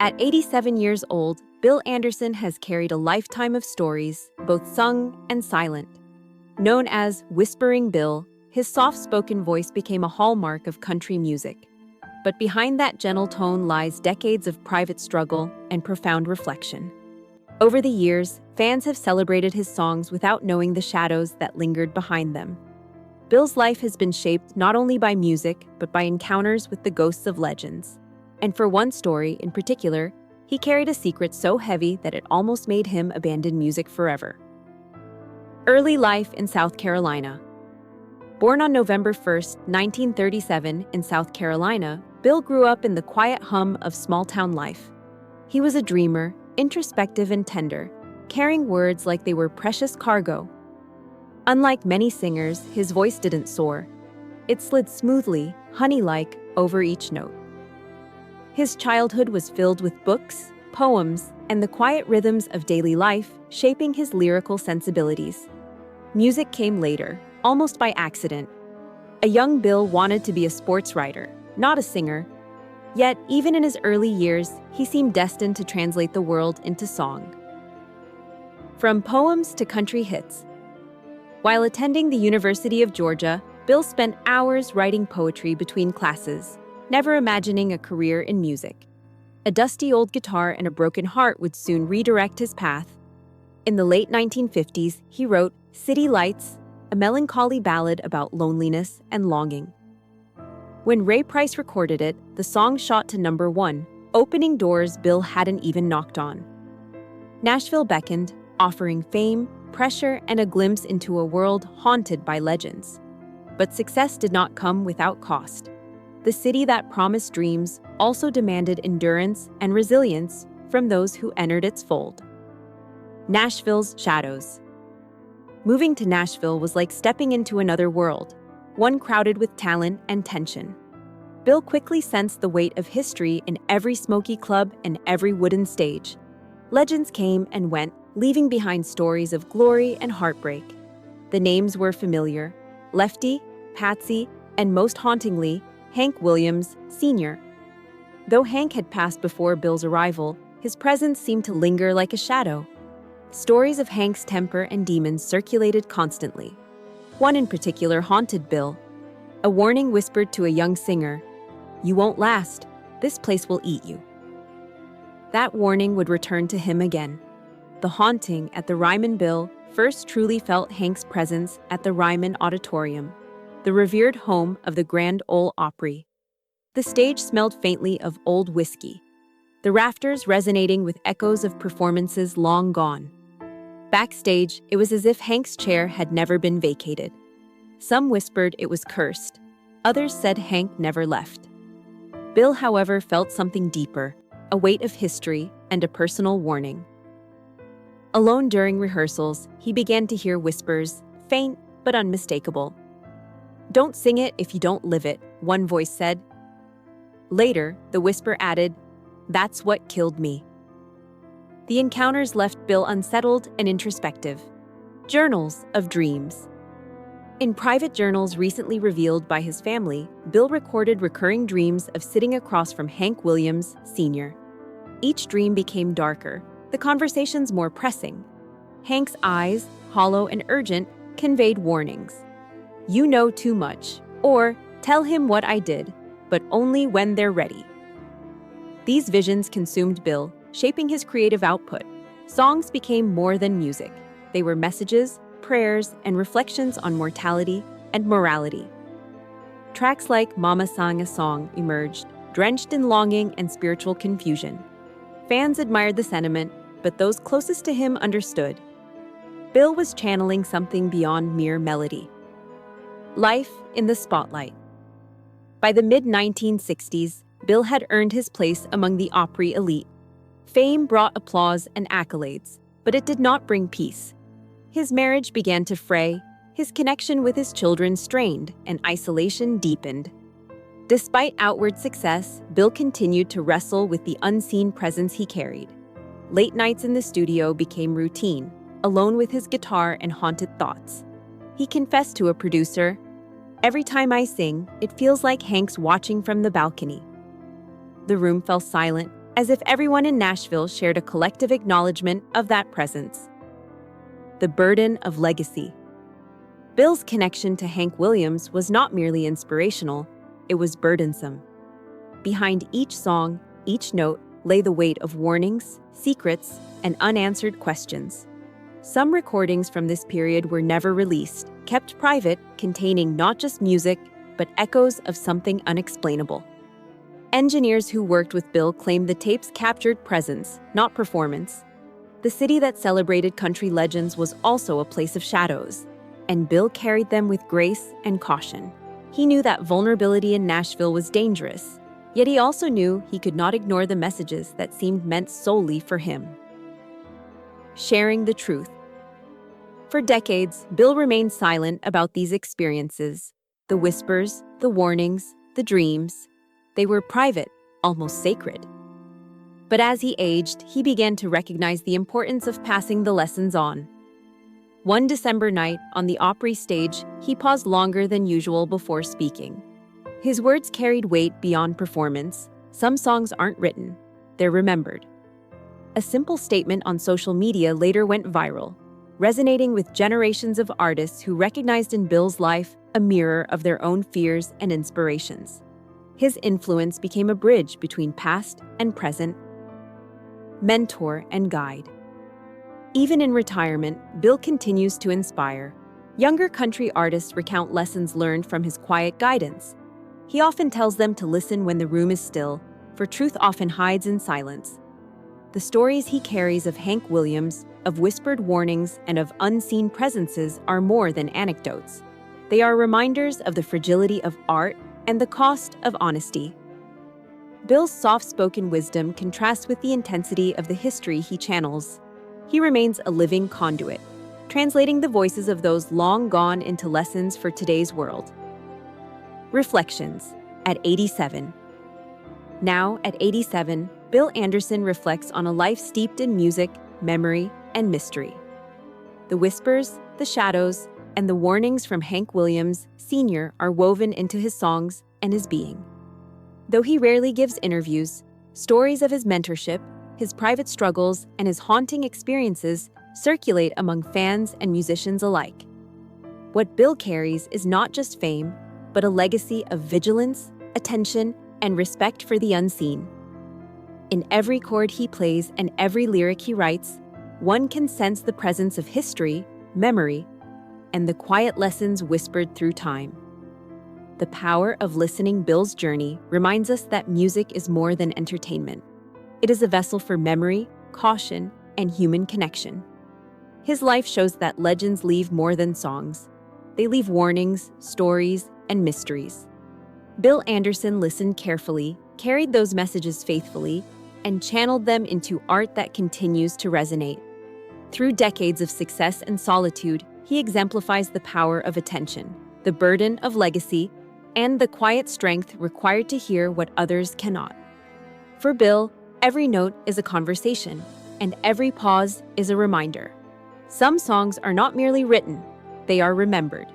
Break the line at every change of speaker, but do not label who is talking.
At 87 years old, Bill Anderson has carried a lifetime of stories, both sung and silent. Known as Whisperin Bill, his soft-spoken voice became a hallmark of country music. But behind that gentle tone lies decades of private struggle and profound reflection. Over the years, fans have celebrated his songs without knowing the shadows that lingered behind them. Bill's life has been shaped not only by music, but by encounters with the ghosts of legends. And for one story in particular, he carried a secret so heavy that it almost made him abandon music forever. Early life in South Carolina. Born on November 1, 1937, in South Carolina, Bill grew up in the quiet hum of small-town life. He was a dreamer, introspective and tender, carrying words like they were precious cargo. Unlike many singers, his voice didn't soar. It slid smoothly, honey-like, over each note. His childhood was filled with books, poems, and the quiet rhythms of daily life, shaping his lyrical sensibilities. Music came later, almost by accident. A young Bill wanted to be a sports writer, not a singer. Yet, even in his early years, he seemed destined to translate the world into song. From poems to country hits. While attending the University of Georgia, Bill spent hours writing poetry between classes, never imagining a career in music. A dusty old guitar and a broken heart would soon redirect his path. In the late 1950s, he wrote City Lights, a melancholy ballad about loneliness and longing. When Ray Price recorded it, the song shot to number 1, opening doors Bill hadn't even knocked on. Nashville beckoned, offering fame, pressure, and a glimpse into a world haunted by legends. But success did not come without cost. The city that promised dreams also demanded endurance and resilience from those who entered its fold. Nashville's shadows. Moving to Nashville was like stepping into another world, one crowded with talent and tension. Bill quickly sensed the weight of history in every smoky club and every wooden stage. Legends came and went, leaving behind stories of glory and heartbreak. The names were familiar: Lefty, Patsy, and most hauntingly, Hank Williams, Sr. Though Hank had passed before Bill's arrival, his presence seemed to linger like a shadow. Stories of Hank's temper and demons circulated constantly. One in particular haunted Bill. A warning whispered to a young singer, "You won't last. This place will eat you." That warning would return to him again. The haunting at the Ryman Bill first truly felt Hank's presence at the Ryman Auditorium, the revered home of the Grand Ole Opry. The stage smelled faintly of old whiskey, the rafters resonating with echoes of performances long gone. Backstage, it was as if Hank's chair had never been vacated. Some whispered it was cursed. Others said Hank never left. Bill, however, felt something deeper, a weight of history and a personal warning. Alone during rehearsals, he began to hear whispers, faint but unmistakable. "Don't sing it if you don't live it," one voice said. Later, the whisper added, "That's what killed me." The encounters left Bill unsettled and introspective. Journals of dreams. In private journals recently revealed by his family, Bill recorded recurring dreams of sitting across from Hank Williams, Sr. Each dream became darker, the conversations more pressing. Hank's eyes, hollow and urgent, conveyed warnings. "You know too much," or "Tell him what I did, but only when they're ready." These visions consumed Bill, shaping his creative output. Songs became more than music. They were messages, prayers, and reflections on mortality and morality. Tracks like Mama Sang a Song emerged, drenched in longing and spiritual confusion. Fans admired the sentiment, but those closest to him understood. Bill was channeling something beyond mere melody. Life in the spotlight. By the mid-1960s, Bill had earned his place among the Opry elite. Fame brought applause and accolades, but it did not bring peace. His marriage began to fray, his connection with his children strained, and isolation deepened. Despite outward success, Bill continued to wrestle with the unseen presence he carried. Late nights in the studio became routine, alone with his guitar and haunted thoughts. He confessed to a producer, "Every time I sing, it feels like Hank's watching from the balcony." The room fell silent, as if everyone in Nashville shared a collective acknowledgement of that presence. The burden of legacy. Bill's connection to Hank Williams was not merely inspirational, it was burdensome. Behind each song, each note, lay the weight of warnings, secrets, and unanswered questions. Some recordings from this period were never released, kept private, containing not just music, but echoes of something unexplainable. Engineers who worked with Bill claimed the tapes captured presence, not performance. The city that celebrated country legends was also a place of shadows, and Bill carried them with grace and caution. He knew that vulnerability in Nashville was dangerous, yet he also knew he could not ignore the messages that seemed meant solely for him. Sharing the truth. For decades, Bill remained silent about these experiences. The whispers, the warnings, the dreams. They were private, almost sacred. But as he aged, he began to recognize the importance of passing the lessons on. One December night, on the Opry stage, he paused longer than usual before speaking. His words carried weight beyond performance. Some songs aren't written, they're remembered. A simple statement on social media later went viral, resonating with generations of artists who recognized in Bill's life a mirror of their own fears and inspirations. His influence became a bridge between past and present, mentor and guide. Even in retirement, Bill continues to inspire. Younger country artists recount lessons learned from his quiet guidance. He often tells them to listen when the room is still, for truth often hides in silence. The stories he carries of Hank Williams, of whispered warnings, and of unseen presences are more than anecdotes. They are reminders of the fragility of art and the cost of honesty. Bill's soft-spoken wisdom contrasts with the intensity of the history he channels. He remains a living conduit, translating the voices of those long gone into lessons for today's world. Reflections at 87. Now, at 87, Bill Anderson reflects on a life steeped in music, memory, and mystery. The whispers, the shadows, and the warnings from Hank Williams, Sr. are woven into his songs and his being. Though he rarely gives interviews, stories of his mentorship, his private struggles, and his haunting experiences circulate among fans and musicians alike. What Bill carries is not just fame, but a legacy of vigilance, attention, and respect for the unseen. In every chord he plays and every lyric he writes, one can sense the presence of history, memory, and the quiet lessons whispered through time. The power of listening Bill's journey reminds us that music is more than entertainment. It is a vessel for memory, caution, and human connection. His life shows that legends leave more than songs. They leave warnings, stories, and mysteries. Bill Anderson listened carefully, carried those messages faithfully, and channeled them into art that continues to resonate. Through decades of success and solitude, he exemplifies the power of attention, the burden of legacy, and the quiet strength required to hear what others cannot. For Bill, every note is a conversation, and every pause is a reminder. Some songs are not merely written, they are remembered.